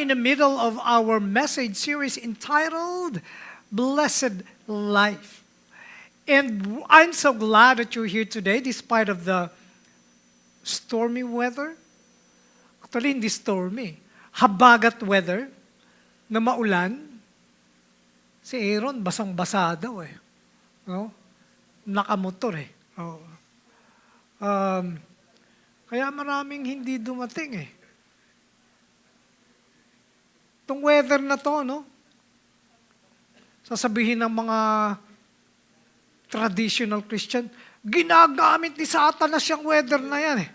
in the middle of our message series entitled Blessed Life. And I'm so glad that you're here today despite of the stormy weather. Actually, hindi stormy. Habagat weather na maulan. Si Aaron, basang-basa daw eh. No? Nakamotor eh. Oh. Kaya maraming hindi dumating eh. Itong weather na to, no? Sasabihin ng mga traditional Christian, ginagamit ni Satanas yung weather na yan eh.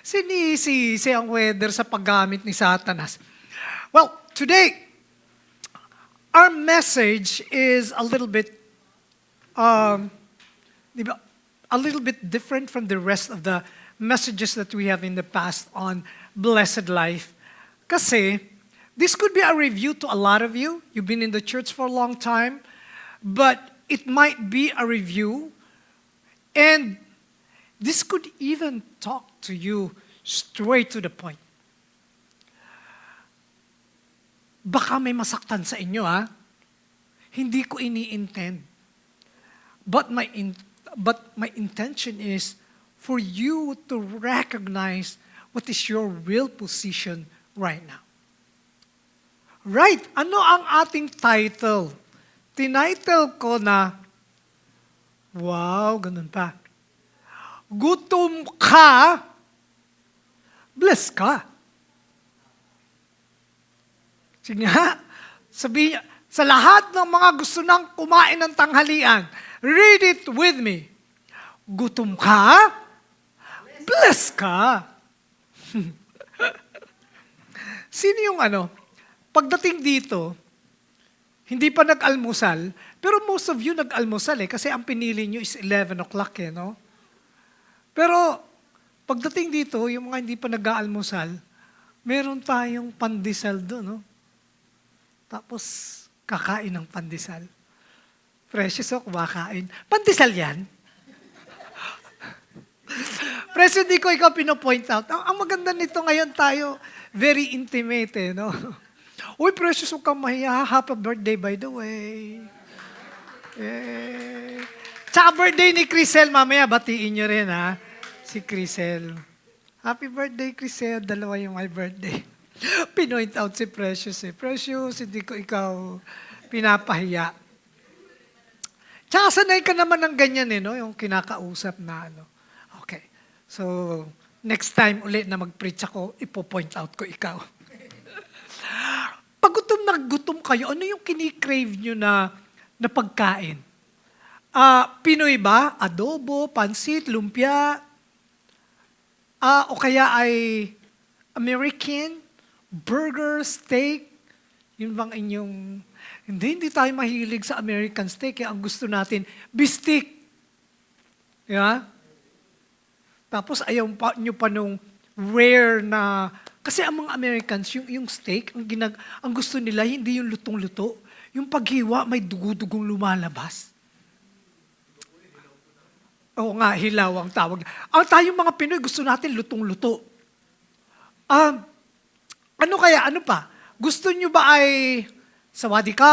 Sinisisi ang weather sa paggamit ni Satanas. Well, today, our message is a little bit different from the rest of the messages that we have in the past on blessed life. Kasi, this could be a review to a lot of you. You've been in the church for a long time. But it might be a review. And this could even talk to you straight to the point. Baka may masaktan sa inyo, ha? Hindi ko ini-intend. But my intention is for you to recognize what is your real position right now. Right, ano ang ating title? Tinitle ko na, wow, ganun pa. Gutom ka, bless ka. Sige nga, sabihin, sa lahat ng mga gusto nang kumain ng tanghalian, read it with me. Gutom ka, bless ka. Sino yung pagdating dito, hindi pa nag-almusal, pero most of you nag-almusal kasi ang pinili nyo is 11 o'clock no? Pero pagdating dito, yung mga hindi pa nag-aalmusal, meron tayong pandesal doon, no? Tapos, kakain ng pandesal. Precious kumakain. Pandesal yan. Precious, di ko ikaw pinopoint out. Ang maganda nito ngayon tayo, very intimate, no? Uy, Precious, huwag kang mahiya. Happy birthday, by the way. Tsaka birthday ni Crisel, mamaya batiin nyo rin, ha? Si Crisel. Happy birthday, Crisel. Dalawa yung my birthday. Pinoint out si Precious, Precious, hindi ko ikaw pinapahiya. Tsaka sanay ka naman ng ganyan, no? Yung kinakausap na, Okay. So, next time ulit na mag-preach ako, ipo-point out ko ikaw. Pag gutom kayo, ano yung kinikrave nyo na pagkain? Pinoy ba? Adobo, pansit, lumpia? O kaya ay American? Burger, steak? Yun bang inyong... Hindi tayo mahilig sa American steak. Kaya ang gusto natin, bistik. Yeah? Tapos ayaw nyo pa nung rare na... Kasi ang mga Americans, yung steak, ang gusto nila, hindi yung lutong-luto. Yung paghiwa, may dugo-dugong lumalabas. Oo nga, hilaw ang tawag. Tayong mga Pinoy, gusto natin lutong-luto. Ano pa? Gusto nyo ba ay sawadika?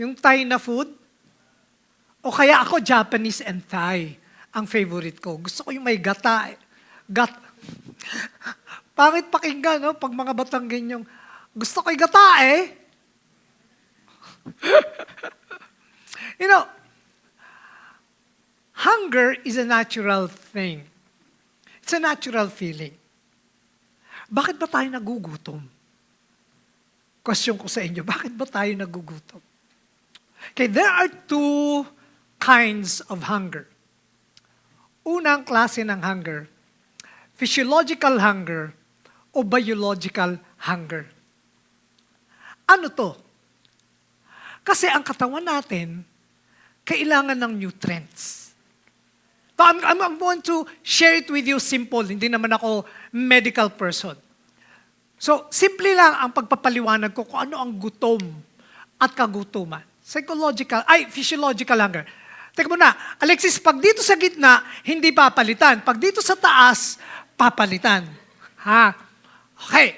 Yung Thai na food? O kaya ako, Japanese and Thai. Ang favorite ko. Gusto ko yung may gata. Pangit pakinggan, no? Pag mga Batanggenyong, gusto ko yung gata hunger is a natural thing. It's a natural feeling. Bakit ba tayo nagugutom? Question ko sa inyo, bakit ba tayo nagugutom? Okay, there are two kinds of hunger. Unang klase ng hunger, physiological hunger o biological hunger. Ano to? Kasi ang katawan natin, kailangan ng nutrients. So I'm going to share it with you simple. Hindi naman ako medical person. So, simple lang ang pagpapaliwanag ko kung ano ang gutom at kagutuman. Physiological hunger. Teka muna, Alexis, pag dito sa gitna, hindi papalitan. Pag dito sa taas, papalitan. Ha? Okay.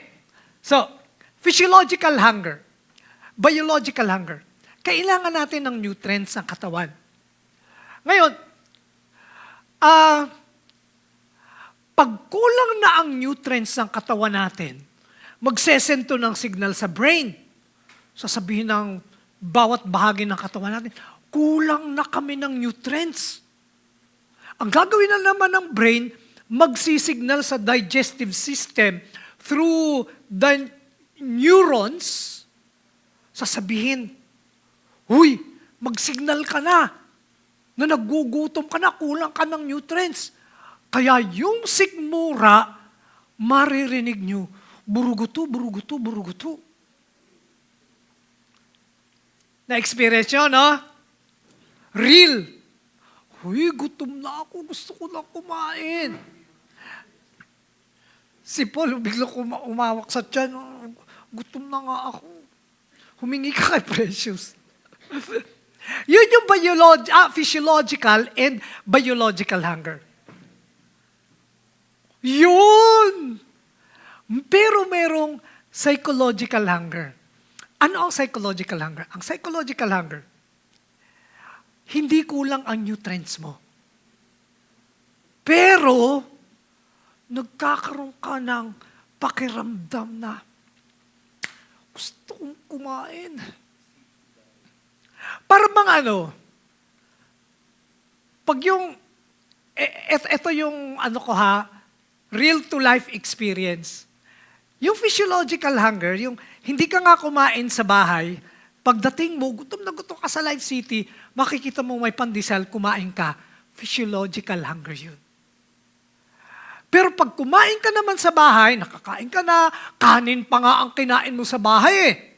So, physiological hunger, biological hunger. Kailangan natin ng nutrients ng katawan. Ngayon, pag kulang na ang nutrients ng katawan natin, magsesento ng signal sa brain. Sasabihin ng bawat bahagi ng katawan natin, kulang na kami ng nutrients. Ang gagawin na naman ng brain, magsisignal sa digestive system through the neurons, sasabihin, huy, magsignal ka na nagugutom ka na, kulang ka ng nutrients. Kaya yung sikmura, maririnig nyo, buruguto, buruguto, buruguto. Na-experience nyo, no? Real. Huy, gutom na ako, gusto ko lang kumain. Si Paul, bigla umawak sa tiyan, gutom na nga ako. Humingi ka kay Precious. Yun yung physiological and biological hunger. Yun! Pero merong psychological hunger. Ano ang psychological hunger? Ang psychological hunger, hindi kulang ang nutrients mo. Pero, nagkakaroon ka ng pakiramdam na gusto kong kumain. Para bang pag yung, ito yung real to life experience. Yung physiological hunger, yung hindi ka nga kumain sa bahay, pagdating mo, gutom na gutom ka sa Live City, makikita mo may pandesal, kumain ka, physiological hunger yun. Pero pag kumain ka naman sa bahay, nakakain ka na, kanin pa nga ang kinain mo sa bahay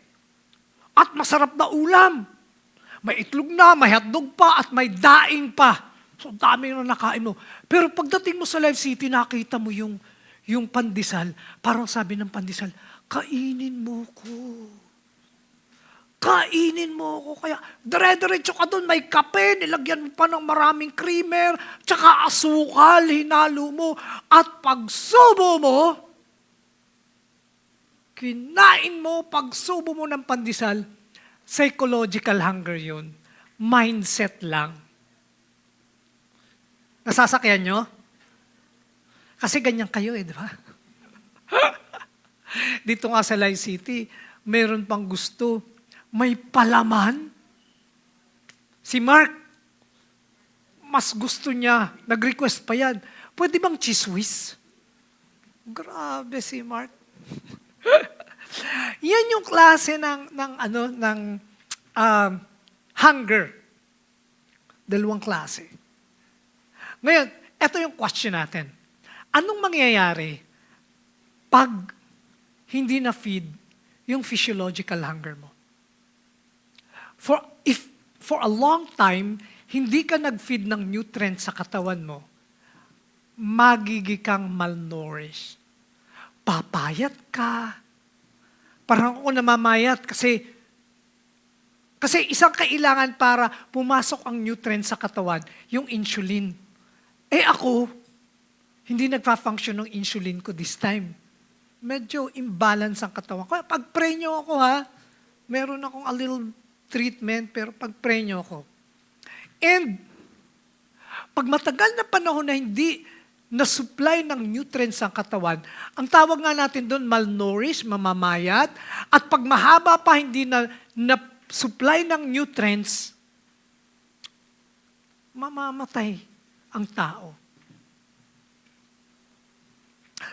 At masarap na ulam. May itlog na, may hotdog pa, at may daing pa. So, dami na nakain mo. Pero pagdating mo sa Live City, nakita mo yung pandesal. Parang sabi ng pandesal, kainin mo ko. Kainin mo ko. Kaya, dire-diretso ka doon, may kape, nilagyan mo pa ng maraming creamer, tsaka asukal, hinalo mo. At pagsubo mo, kinain mo, pagsubo mo ng pandesal, psychological hunger yun. Mindset lang. Nasasakyan nyo? Kasi ganyan kayo di ba? Dito nga sa Live City, meron pang gusto, may palaman. Si Mark, mas gusto niya, nag-request pa yan, pwede bang cheese whiz? Grabe si Mark. Yan yung klase ng hunger. Dalawang klase. Ngayon, ito yung question natin. Anong mangyayari pag hindi na-feed yung physiological hunger mo? If for a long time, hindi ka nag-feed ng nutrients sa katawan mo, magiging kang malnourished. Papayat ka. Parang ako namamayat kasi isang kailangan para pumasok ang nutrients sa katawan, yung insulin. Ako, hindi nagpa-function ng insulin ko this time. Medyo imbalance ang katawan ko. Pag-pray nyo ako meron akong a little treatment, pero pag-pray nyo ako. And, pag matagal na panahon na hindi na-supply ng nutrients ang katawan, ang tawag nga natin doon, malnourished, mamamayat, at pag mahaba pa hindi na-supply ng nutrients, mamamatay ang tao.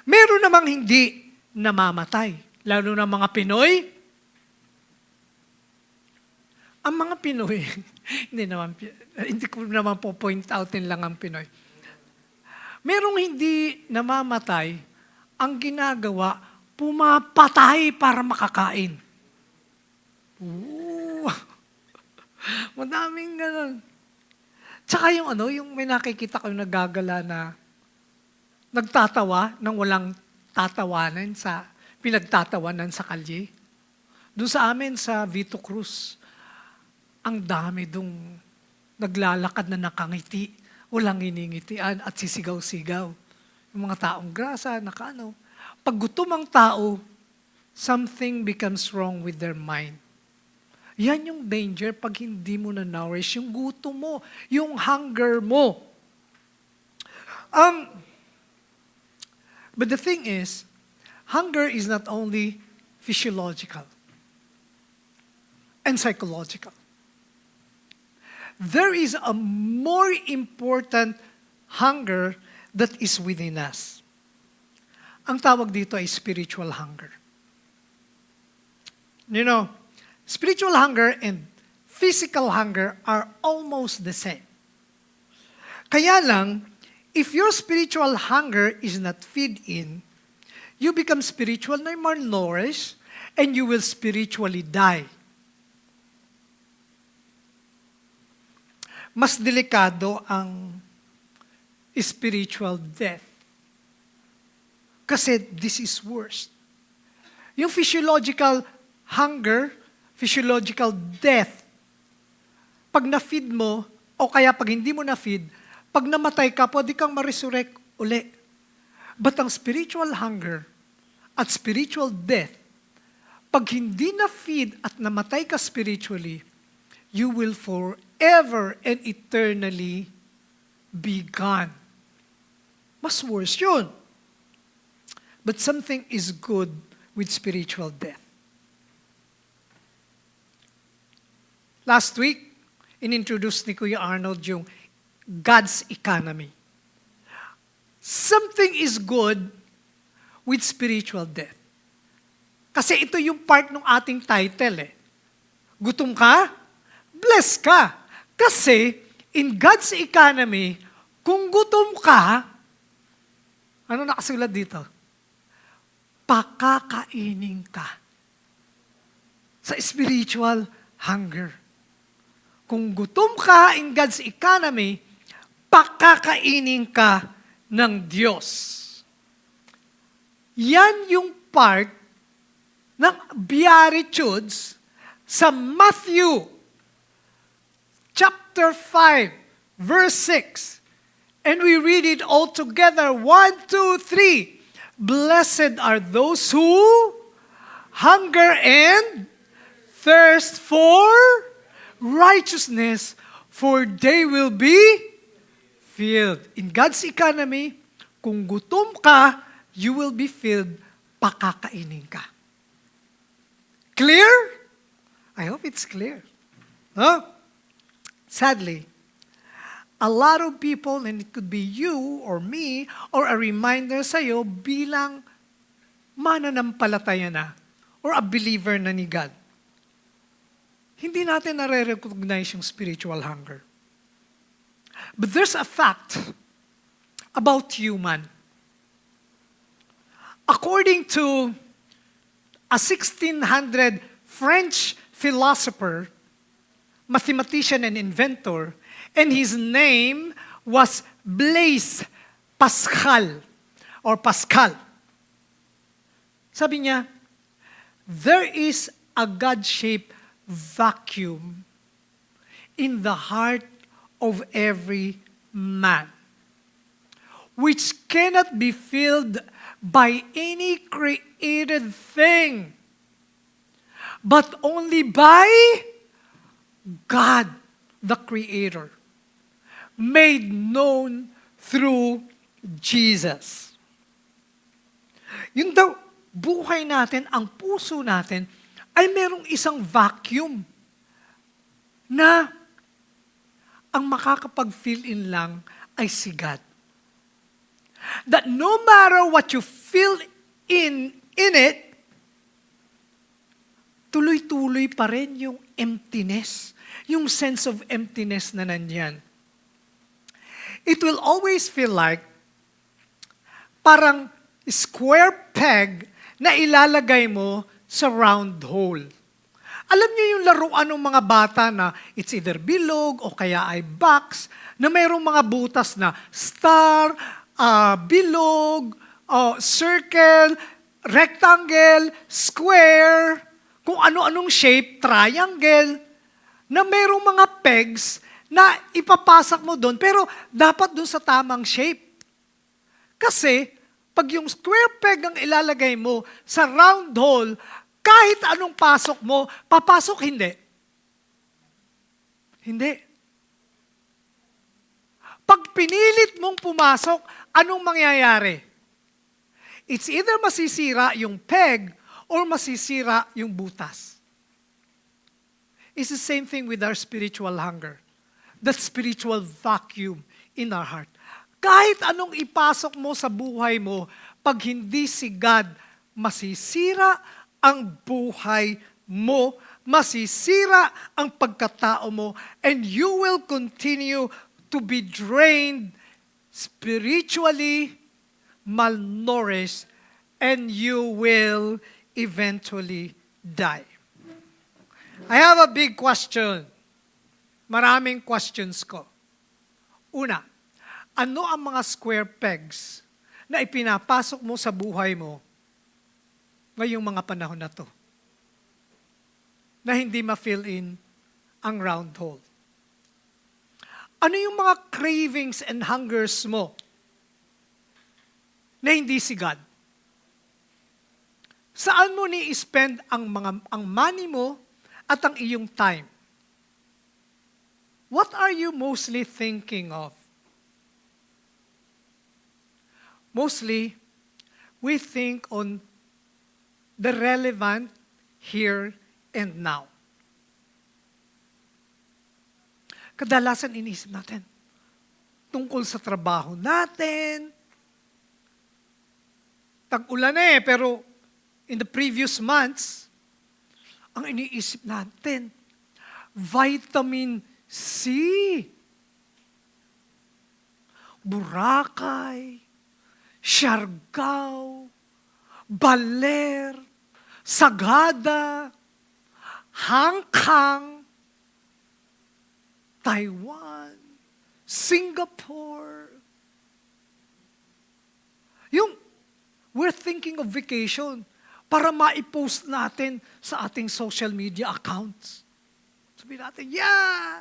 Meron namang hindi namamatay, lalo na mga Pinoy. Ang mga Pinoy, hindi ko naman po point outin lang ang Pinoy. Merong hindi namamatay, ang ginagawa, pumapatay para makakain. Madaming ganun. Tsaka yung may nakikita ko yung nagagala na nagtatawa nang walang tatawanan pinagtatawanan sa kalye. Doon sa amin sa Vito Cruz, ang dami dong naglalakad na nakangiti, walang iningitian at sisigaw-sigaw. Yung mga taong grasa, Pag gutom ang tao, something becomes wrong with their mind. Yan yung danger pag hindi mo na-nourish yung gutom mo, yung hunger mo. But the thing is, hunger is not only physiological and psychological. There is a more important hunger that is within us. Ang tawag dito ay spiritual hunger. You know, spiritual hunger and physical hunger are almost the same. Kaya lang, if your spiritual hunger is not fed in, you become spiritual na malnourished and you will spiritually die. Mas delikado ang spiritual death. Kasi this is worse. Yung physiological hunger, physiological death, pag na-feed mo, o kaya pag hindi mo na-feed, pag namatay ka, pwede kang ma-resurrect uli. But ang spiritual hunger at spiritual death, pag hindi na-feed at namatay ka spiritually, you will forever and eternally be gone. Mas worse yun. But something is good with spiritual death. Last week, inintroduce ni Kuya Arnold yung God's economy. Something is good with spiritual death. Kasi ito yung part ng ating title eh. Gutom ka? Bless ka. Kasi in God's economy, kung gutom ka, ano nakasulat dito? Pakakainin ka. Sa spiritual hunger. Kung gutom ka in God's economy, pakakainin ka ng Diyos. Yan yung part ng Beatitudes sa Matthew chapter 5, verse 6. And we read it all together. 1, 2, 3. Blessed are those who hunger and thirst for righteousness, for they will be filled. In God's economy, kung gutom ka, you will be filled, pakakainin ka. Clear? I hope it's clear. Huh? Sadly, a lot of people, and it could be you or me, or a reminder sa'yo bilang mananampalataya na or a believer na ni God. Hindi natin nare-recognize yung spiritual hunger. But there's a fact about human. According to a 1600 French philosopher, mathematician and inventor, and his name was Blaise Pascal or Pascal. Sabi niya, there is a God-shaped vacuum in the heart of every man, which cannot be filled by any created thing, but only by God, the Creator, made known through Jesus. Yun daw, buhay natin, ang puso natin, ay merong isang vacuum na ang makakapag-fill in lang ay si God. That no matter what you feel in it, tuloy-tuloy pa rin yung emptiness, yung sense of emptiness na nandyan. It will always feel like parang square peg na ilalagay mo sa round hole. Alam niyo yung laruan ng mga bata na it's either bilog o kaya ay box, na mayroong mga butas na star, bilog, circle, rectangle, square, kung ano-anong shape, triangle, na mayroong mga pegs na ipapasak mo doon, pero dapat doon sa tamang shape. Kasi, Pag yung square peg ang ilalagay mo sa round hole, kahit anong pasok mo, papasok hindi. Hindi. Pag pinilit mong pumasok, anong mangyayari? It's either masisira yung peg or masisira yung butas. It's the same thing with our spiritual hunger. That spiritual vacuum in our heart. Kahit anong ipasok mo sa buhay mo, pag hindi si God, masisira ang buhay mo, masisira ang pagkatao mo, and you will continue to be drained spiritually, malnourished, and you will eventually die. I have a big question. Maraming questions ko. Una, ano ang mga square pegs na ipinapasok mo sa buhay mo ngayong mga panahon na to? Na hindi ma-fill in ang round hole. Ano yung mga cravings and hungers mo na hindi si God? Saan mo ni-spend ang money mo at ang iyong time? What are you mostly thinking of? Mostly, we think on the relevant here and now. Kadalasan iniisip natin tungkol sa trabaho natin. Tag-ulan pero in the previous months, ang iniisip natin, vitamin C, Boracay, Siargao, Baler, Sagada, Hangkang, Taiwan, Singapore. We're thinking of vacation para ma-post natin sa ating social media accounts. Sabihin natin, yeah,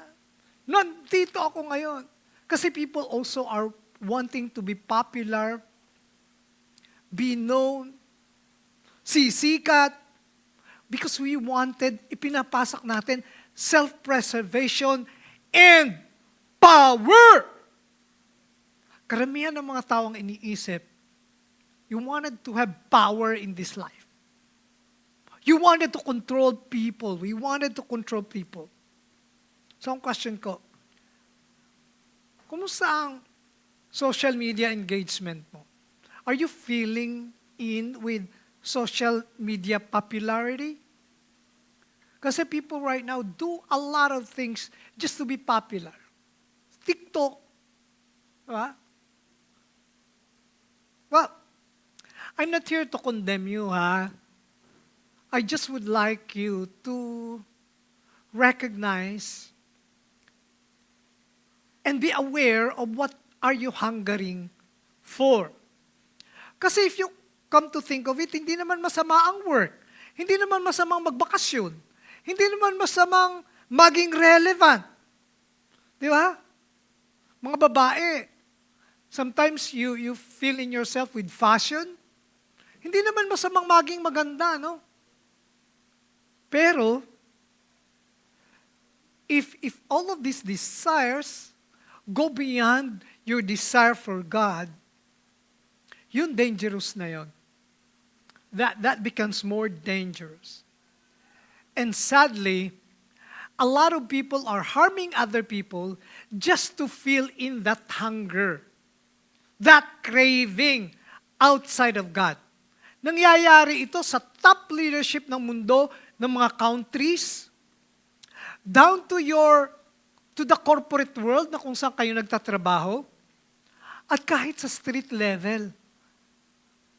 nandito ako ngayon. Kasi people also are wanting to be popular, be known, sisikat, because we wanted, ipinapasak natin, self-preservation and power. Karamihan ng mga tao ang iniisip, you wanted to have power in this life. You wanted to control people. We wanted to control people. So ang question ko, kumusta ang social media engagement mo? Are you feeling in with social media popularity? Kasi people right now do a lot of things just to be popular. TikTok. Diba? Well, I'm not here to condemn you, ha? I just would like you to recognize and be aware of what are you hungering for. Kasi if you come to think of it, hindi naman masama ang work. Hindi naman masamang magbakasyon. Hindi naman masamang maging relevant. Di ba? Mga babae, sometimes you feel in yourself with fashion. Hindi naman masamang maging maganda, no? Pero, if all of these desires go beyond your desire for God, yun dangerous na yun. That becomes more dangerous. And sadly, a lot of people are harming other people just to fill in that hunger, that craving outside of God. Nangyayari ito sa top leadership ng mundo, ng mga countries, down to the corporate world na kung saan kayo nagtatrabaho, at kahit sa street level.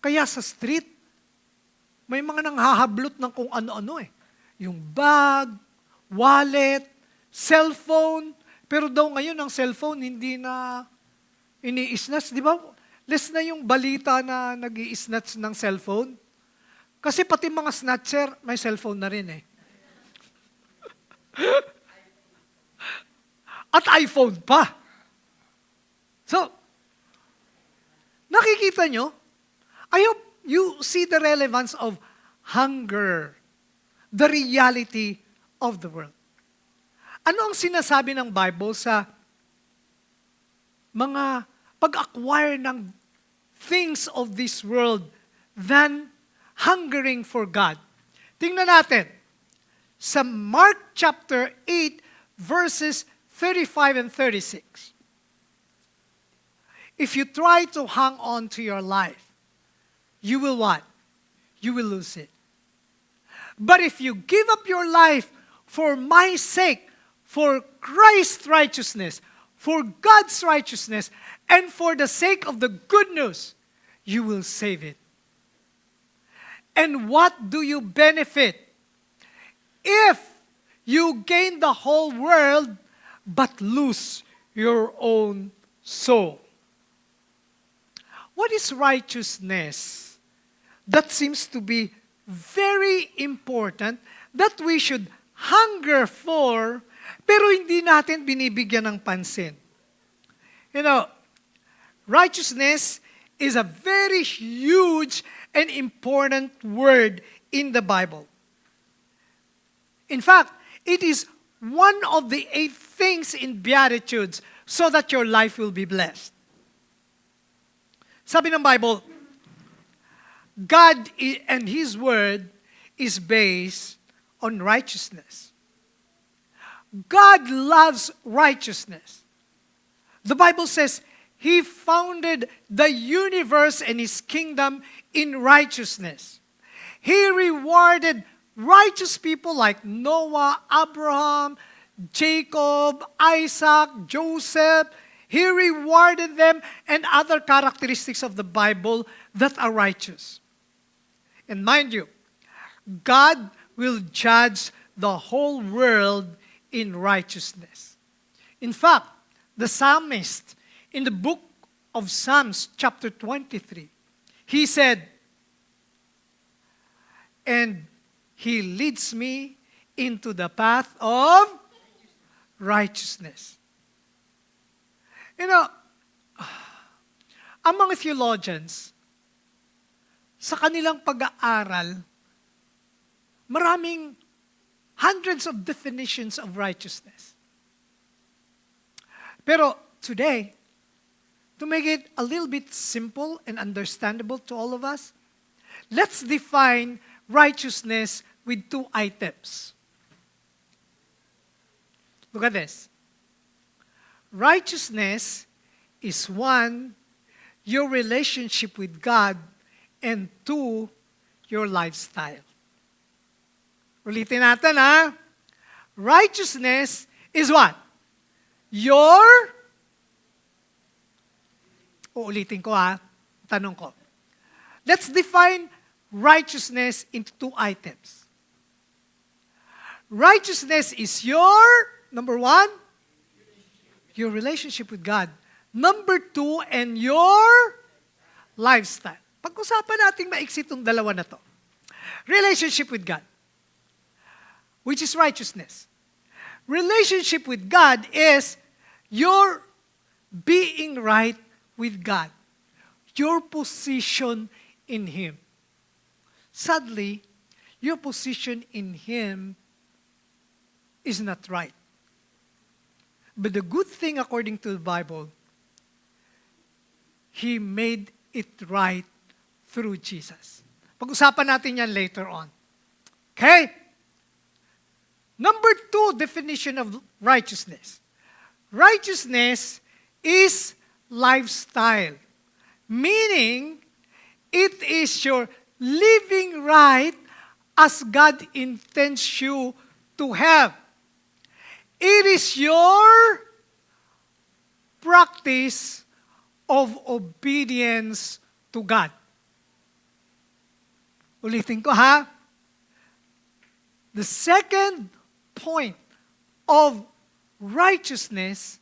Kaya sa street, may mga nanghahablot ng kung ano-ano . Yung bag, wallet, cellphone, pero daw ngayon ang cellphone hindi na ini-snatch, di ba? Less na yung balita na nag-i-snatch ng cellphone. Kasi pati mga snatcher, may cellphone na rin . At iPhone pa. So, nakikita nyo, I hope you see the relevance of hunger, the reality of the world. Ano ang sinasabi ng Bible sa mga pag-acquire ng things of this world than hungering for God? Tingnan natin. Sa Mark chapter 8, verses 35 and 36. If you try to hang on to your life, you will what? You will lose it. But if you give up your life for my sake, for Christ's righteousness, for God's righteousness, and for the sake of the good news, you will save it. And what do you benefit if you gain the whole world but lose your own soul? What is righteousness? That seems to be very important that we should hunger for, pero hindi natin binibigyan ng pansin. You know, righteousness is a very huge and important word in the Bible. In fact, it is one of the 8 things in Beatitudes so that your life will be blessed. Sabi ng Bible, God and His Word is based on righteousness. God loves righteousness. The Bible says He founded the universe and His kingdom in righteousness. He rewarded righteous people like Noah, Abraham, Jacob, Isaac, Joseph. He rewarded them and other characteristics of the Bible that are righteous. And mind you, God will judge the whole world in righteousness. In fact, the psalmist in the book of Psalms chapter 23, he said, "And He leads me into the path of righteousness." You know, ang mga theologians, sa kanilang pag-aaral, maraming hundreds of definitions of righteousness. Pero today, to make it a little bit simple and understandable to all of us, let's define righteousness with 2 items. Look at this. Righteousness is 1, your relationship with God, and 2, your lifestyle. Ulitin natin, ha? Righteousness is what? Uulitin ko, ha? Tanong ko. Let's define righteousness into 2 items. Righteousness is your, number 1, your relationship with God. Number 2, and your lifestyle. Pag-usapan natin maiksi itong dalawa na to. Relationship with God, which is righteousness. Relationship with God is your being right with God. Your position in Him. Sadly, your position in Him is not right. But the good thing according to the Bible, He made it right through Jesus. Pag-usapan natin yan later on. Okay? Number 2 definition of righteousness. Righteousness is lifestyle. Meaning, it is your living right as God intends you to have. It is your practice of obedience to God. Ulitin ko, ha? The second point of righteousness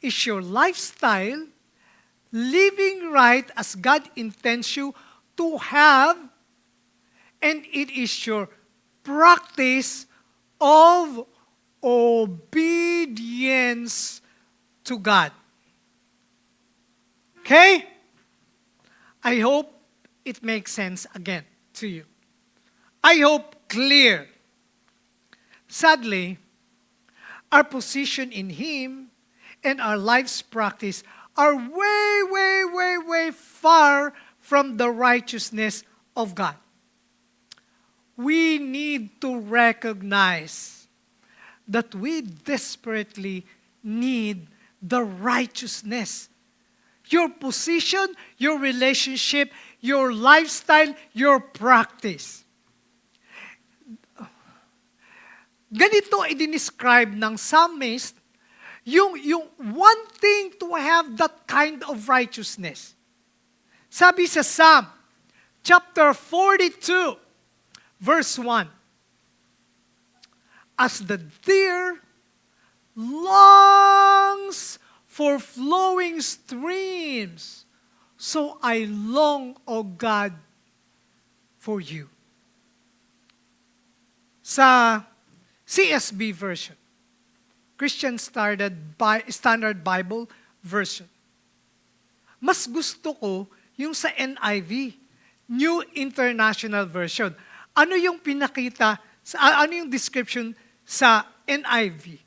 is your lifestyle, living right as God intends you to have, and it is your practice of obedience to God. Okay? I hope it makes sense again to you. I hope clear. Sadly, our position in Him and our life's practice are way far from the righteousness of God. We need to recognize that we desperately need the righteousness. Your position, your relationship, your lifestyle, your practice. Ganito i-describe ng psalmist yung wanting to have that kind of righteousness. Sabi sa Psalm, chapter 42, verse 1, as the deer longs for flowing streams, so I long, O God, for you. Sa CSB version, Christian Standard Bible version, mas gusto ko yung sa NIV, New International Version. Ano yung pinakita, ano yung description sa NIV?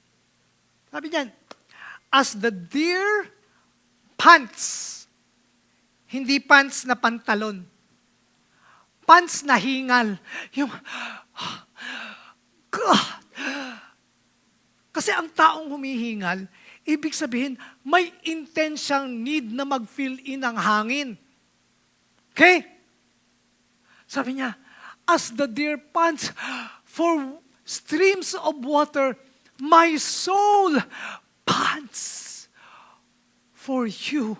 Sabi niyan, as the deer pants, hindi pants na pantalon, pants na hingal, yung, God. Kasi ang taong humihingal, ibig sabihin, may intensyang need na mag-fill in ang hangin. Okay? Sabi niya, as the deer pants for streams of water, my soul pants for you,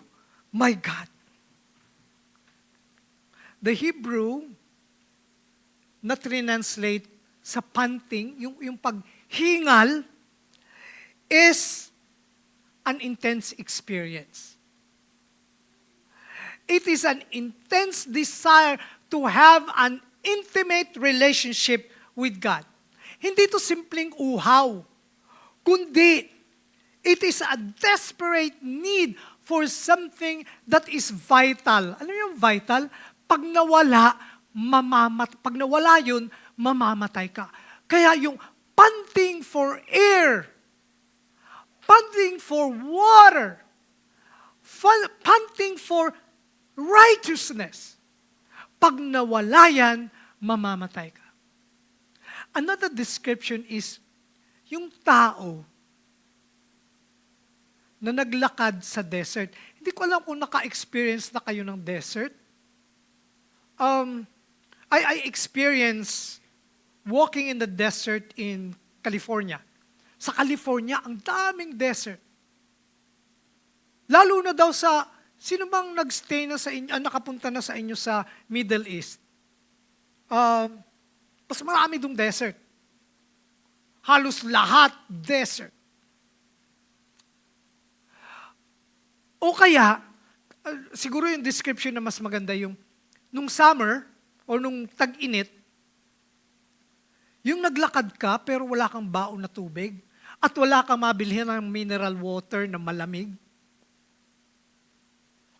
my God. The Hebrew na translate sa panting, yung paghingal, is an intense experience. It is an intense desire to have an intimate relationship with God. Hindi ito simpleng uhaw, kundi it is a desperate need for something that is vital. Ano yung vital? Pag nawala yun, mamamatay ka. Kaya yung panting for air, panting for water, panting for righteousness. Pag nawala yan, mamamatay ka. Another description is yung tao na naglakad sa desert. Hindi ko alam kung naka-experience na kayo ng desert. I experienced walking in the desert in California. Sa California, ang daming desert. Lalo na daw sa, sino bang nagstay na sa inyo, nakapunta na sa inyo sa Middle East? Mas marami dong desert. Halos lahat desert. O kaya, siguro yung description na mas maganda yung, nung summer, o nung tag-init, yung naglakad ka pero wala kang baon na tubig, at wala kang mabilhin ng mineral water na malamig.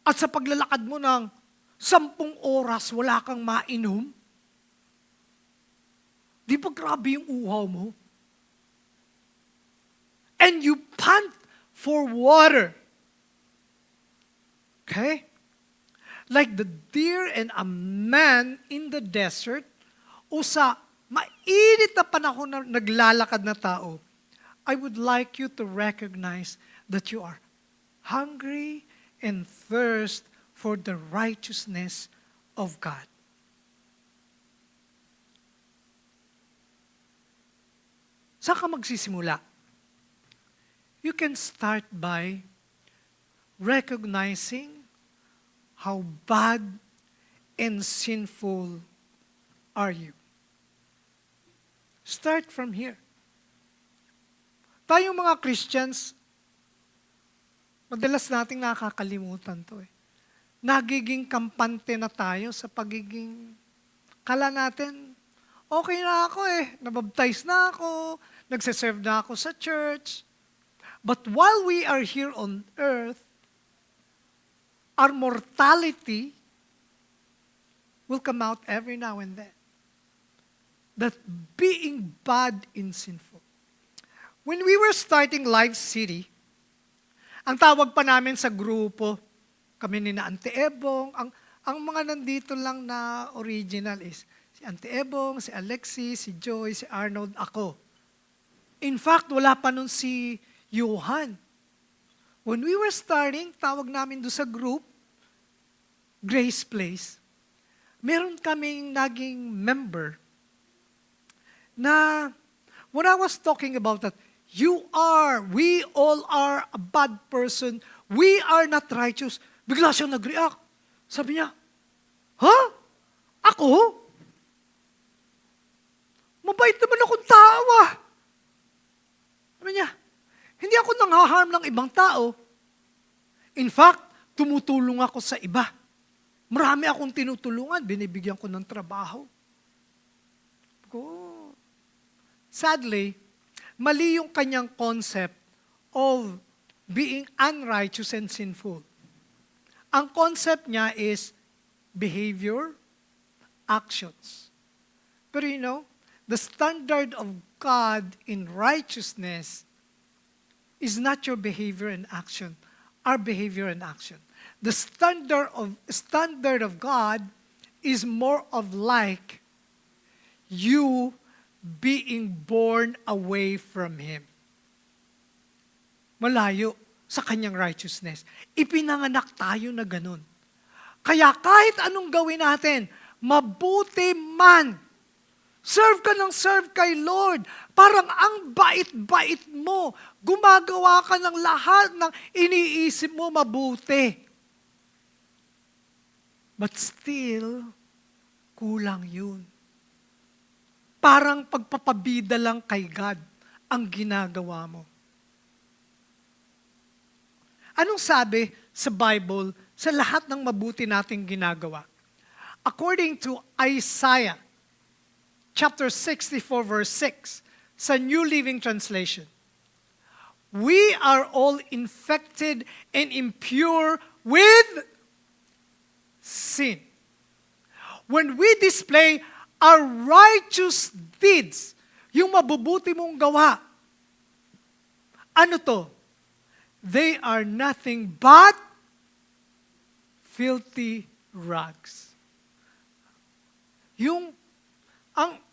At sa paglalakad mo ng 10 oras, wala kang mainom. Di ba grabe yung uhaw mo? And you pant for water. Okay? Like the deer and a man in the desert, o sa mainit na panahon na naglalakad na tao, I would like you to recognize that you are hungry and thirst for the righteousness of God. Saan ka magsisimula? You can start by recognizing how bad and sinful are you. Start from here. Tayong mga Christians, madalas nating nakakalimutan to eh. Nagiging kampante na tayo sa pagiging, kala natin, okay na ako eh, nabaptize na ako, nagsiserve na ako sa church. But while we are here on earth, our mortality will come out every now and then. That being bad in sinful. When we were starting Life City, ang tawag pa namin sa grupo, kami ni na Auntie Ebong, ang mga nandito lang na original is si Auntie Ebong, si Alexis, si Joy, si Arnold, ako. In fact, wala pa nun si Johan. When we were starting, tawag namin doon sa group, Grace Place, meron kaming naging member na when I was talking about that, we all are a bad person, we are not righteous, bigla siyang nag-react. Sabi niya, ha? Ako? Mabait naman akong tao ah. Sabi niya, hindi ako nanghaharm ng ibang tao. In fact, tumutulong ako sa iba. Marami akong tinutulungan, binibigyan ko ng trabaho. Sadly, mali yung kanyang concept of being unrighteous and sinful. Ang concept niya is behavior, actions. Pero the standard of God in righteousness is not your behavior and action, our behavior and action. The standard of God is more of like you being born away from Him. Malayo sa kanyang righteousness. Ipinanganak tayo na ganun. Kaya kahit anong gawin natin, mabuti man, serve ka ng serve kay Lord. Parang ang bait-bait mo. Gumagawa ka ng lahat ng iniisip mo mabuti. But still, kulang yun. Parang pagpapabida lang kay God ang ginagawa mo. Anong sabi sa Bible sa lahat ng mabuti nating ginagawa? According to Isaiah chapter 64 verse 6 sa New Living Translation, we are all infected and impure with sin. When we display our righteous deeds, yung mabubuti mong gawa, ano to? They are nothing but filthy rags.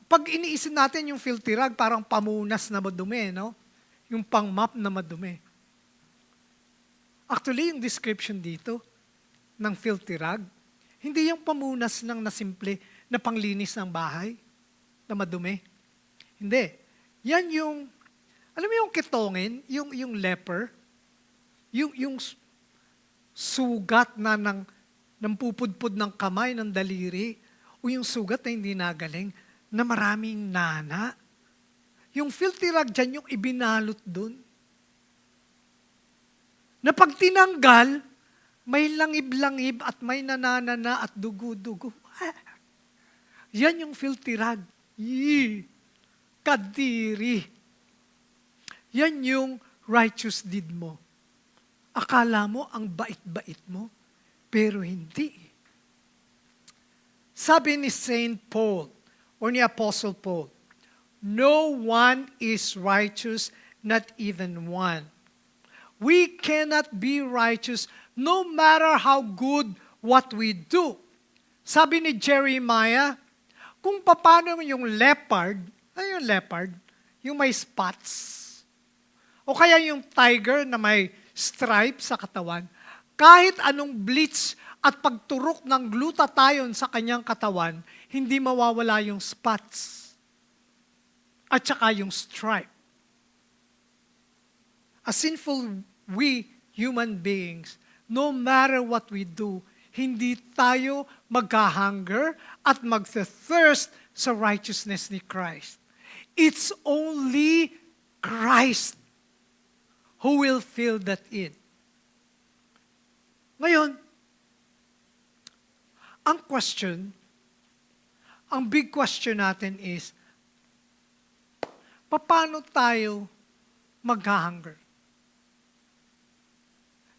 Pag iniisip natin yung filthy rag, parang pamunas na madumi, no? Yung pang-mop na madumi. Actually, yung description dito ng filthy rag, hindi yung pamunas lang na simple na panglinis ng bahay na madumi. Hindi. Yan yung, alam mo yung kitongin, yung leper, yung sugat na ng pupudpud ng kamay, ng daliri, o yung sugat na hindi nagaling, na maraming nana. Yung filthy rag dyan, yung ibinalot dun. Na pag tinanggal, may langib-langib at may nananana at dugo-dugo. Yan yung filthy rag. Kadiri. Yan yung righteous deed mo. Akala mo ang bait-bait mo, pero hindi. Sabi ni Saint Paul, or ni Apostle Paul, no one is righteous, not even one. We cannot be righteous no matter how good what we do. Sabi ni Jeremiah, kung paano yung leopard, ano yung leopard? Yung may spots. O kaya yung tiger na may stripe sa katawan, kahit anong bleach at pagturok ng glutathione sa kanyang katawan, hindi mawawala yung spots at saka yung stripe. As sinful we human beings, no matter what we do, hindi tayo magka-hunger at magth-thirst sa righteousness ni Christ. It's only Christ who will fill that in. Ngayon, ang big question natin is, paano tayo magha-hunger?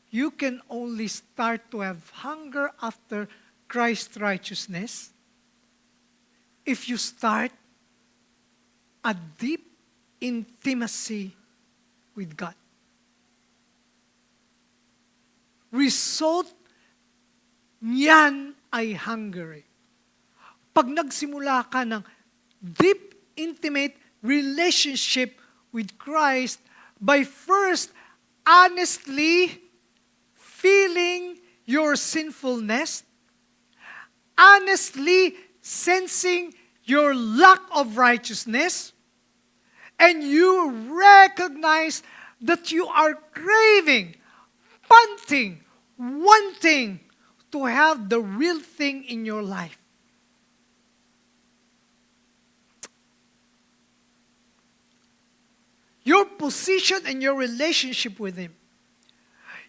You can only start to have hunger after Christ's righteousness if you start a deep intimacy with God. Result niyan ay hungry. Pag nagsimula ka ng deep, intimate relationship with Christ by first honestly feeling your sinfulness, honestly sensing your lack of righteousness, and you recognize that you are craving, panting, wanting to have the real thing in your life. Your position and your relationship with Him,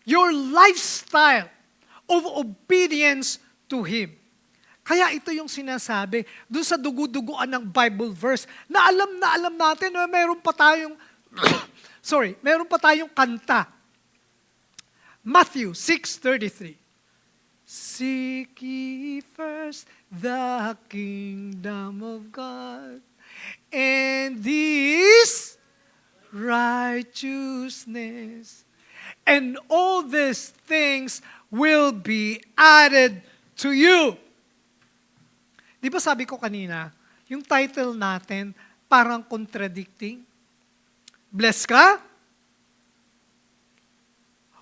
your lifestyle of obedience to Him. Kaya ito yung sinasabi doon sa dugu-duguan ng Bible verse na alam natin na meron pa tayong meron pa tayong kanta. Matthew 6:33. Seek ye first the kingdom of God and His righteousness, and all these things will be added to you. Di ba sabi ko kanina, yung title natin parang contradicting? Bless ka?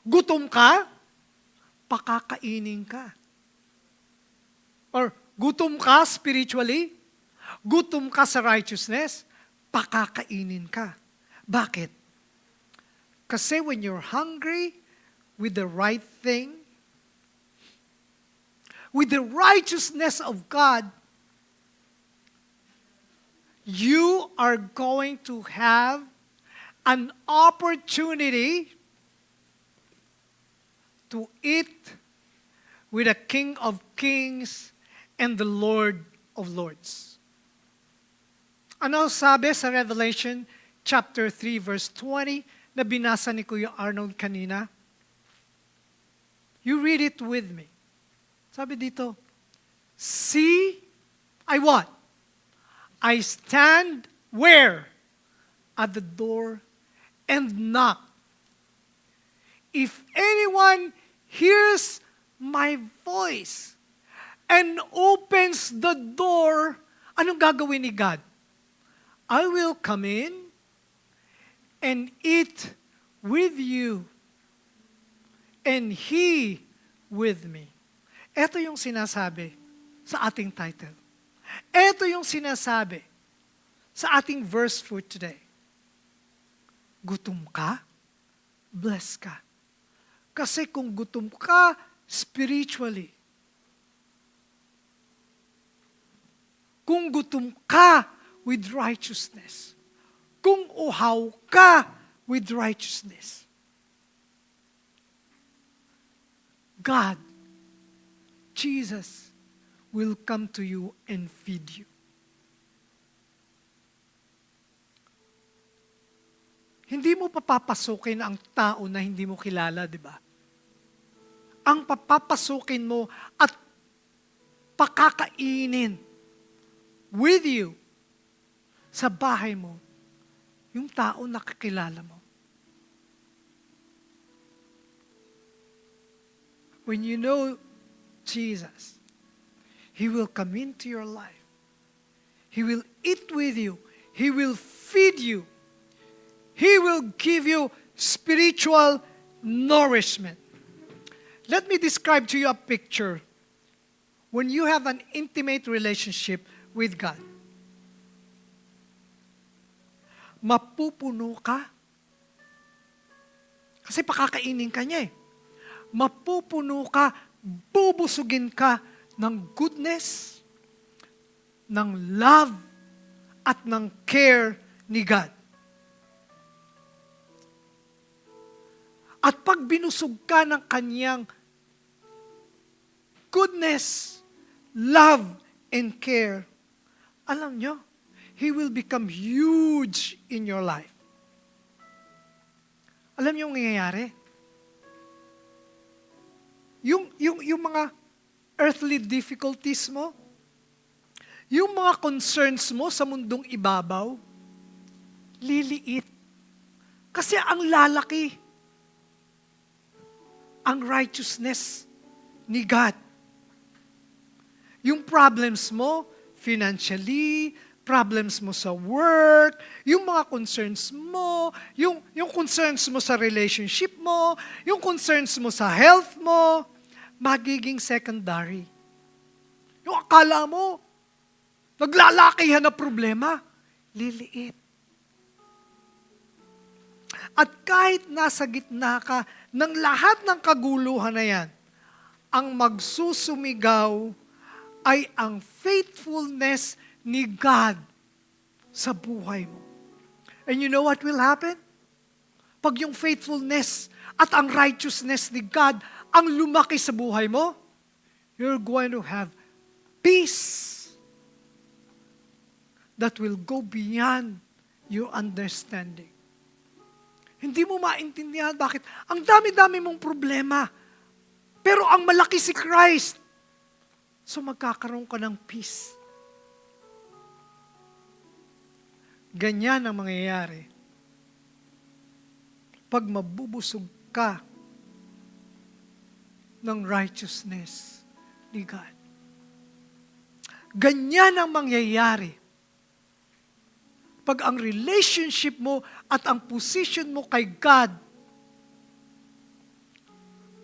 Gutom ka? Pakakainin ka. Or gutom ka spiritually? Gutom ka sa righteousness? Pakakainin ka. Bakit? Kasi when you're hungry with the right thing, with the righteousness of God, you are going to have an opportunity to eat with the King of Kings and the Lord of Lords. Ano sabi sa Revelation chapter 3 verse 20 na binasa ni Kuya Arnold kanina? You read it with me. Sabi dito, see, I what? I stand where? At the door and knock. If anyone hears my voice and opens the door, anong gagawin ni God? I will come in and eat with you and He with me. Ito yung sinasabi sa ating title. Ito yung sinasabi sa ating verse for today. Gutom ka? Bless ka. Kasi kung gutom ka spiritually, kung gutom ka with righteousness, kung uhaw ka with righteousness, God, Jesus, will come to you and feed you. Hindi mo papapasukin ang tao na hindi mo kilala, di ba? Ang papapasukin mo at pakakainin with you sa bahay mo, yung tao na kakilala mo. When you know Jesus, He will come into your life. He will eat with you. He will feed you. He will give you spiritual nourishment. Let me describe to you a picture when you have an intimate relationship with God. Mapupuno ka. Kasi pakakainin ka niya eh. Mapupuno ka, bubusugin ka ng goodness, ng love, at ng care ni God. At pag binusog ka ng kanyang goodness, love, and care, alam nyo, He will become huge in your life. Alam nyo yung nangyayari? Yung mga earthly difficulties mo, yung mga concerns mo sa mundong ibabaw, liliit. Kasi ang lalaki, ang righteousness ni God. Yung problems mo, financially, problems mo sa work, yung mga concerns mo, yung concerns mo sa relationship mo, yung concerns mo sa health mo, magiging secondary. Yung akala mo, naglalakihan na problema, liliit. At kahit nasa gitna ka ng lahat ng kaguluhan na yan, ang magsusumigaw ay ang faithfulness ni God sa buhay mo. And you know what will happen? Pag yung faithfulness at ang righteousness ni God ang lumaki sa buhay mo, you're going to have peace that will go beyond your understanding. Hindi mo maintindihan bakit ang dami-dami mong problema. Pero ang malaki si Christ. So magkakaroon ka ng peace. Ganyan ang mangyayari pag mabubusog ka ng righteousness ni God. Ganyan ang mangyayari pag ang relationship mo at ang position mo kay God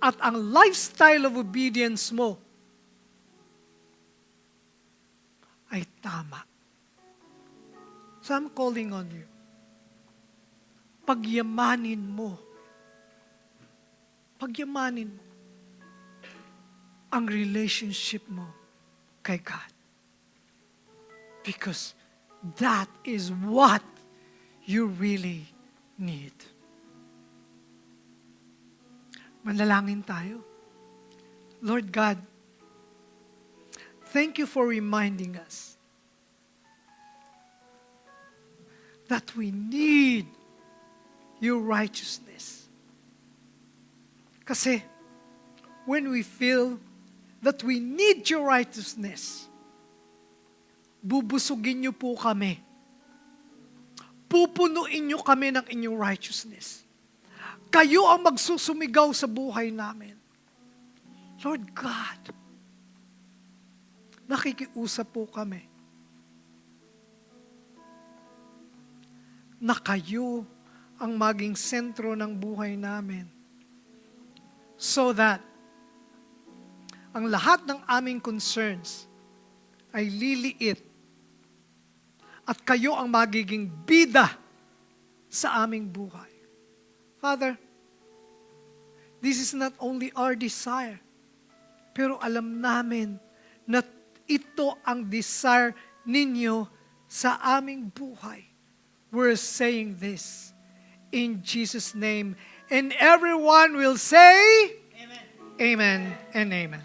at ang lifestyle of obedience mo ay tama. So I'm calling on you. Pagyamanin mo ang relationship mo kay God. Because that is what you really need. Manalangin tayo. Lord God, thank you for reminding us that we need your righteousness. Kasi when we feel that we need your righteousness, bubusugin niyo po kami. Pupunuin niyo kami ng inyong righteousness. Kayo ang magsusumigaw sa buhay namin. Lord God, nakikiusap po kami na kayo ang maging sentro ng buhay namin so that ang lahat ng aming concerns ay liliit at kayo ang magiging bida sa aming buhay. Father, this is not only our desire, pero alam namin na ito ang desire ninyo sa aming buhay. We're saying this in Jesus' name. And everyone will say, Amen. Amen and amen.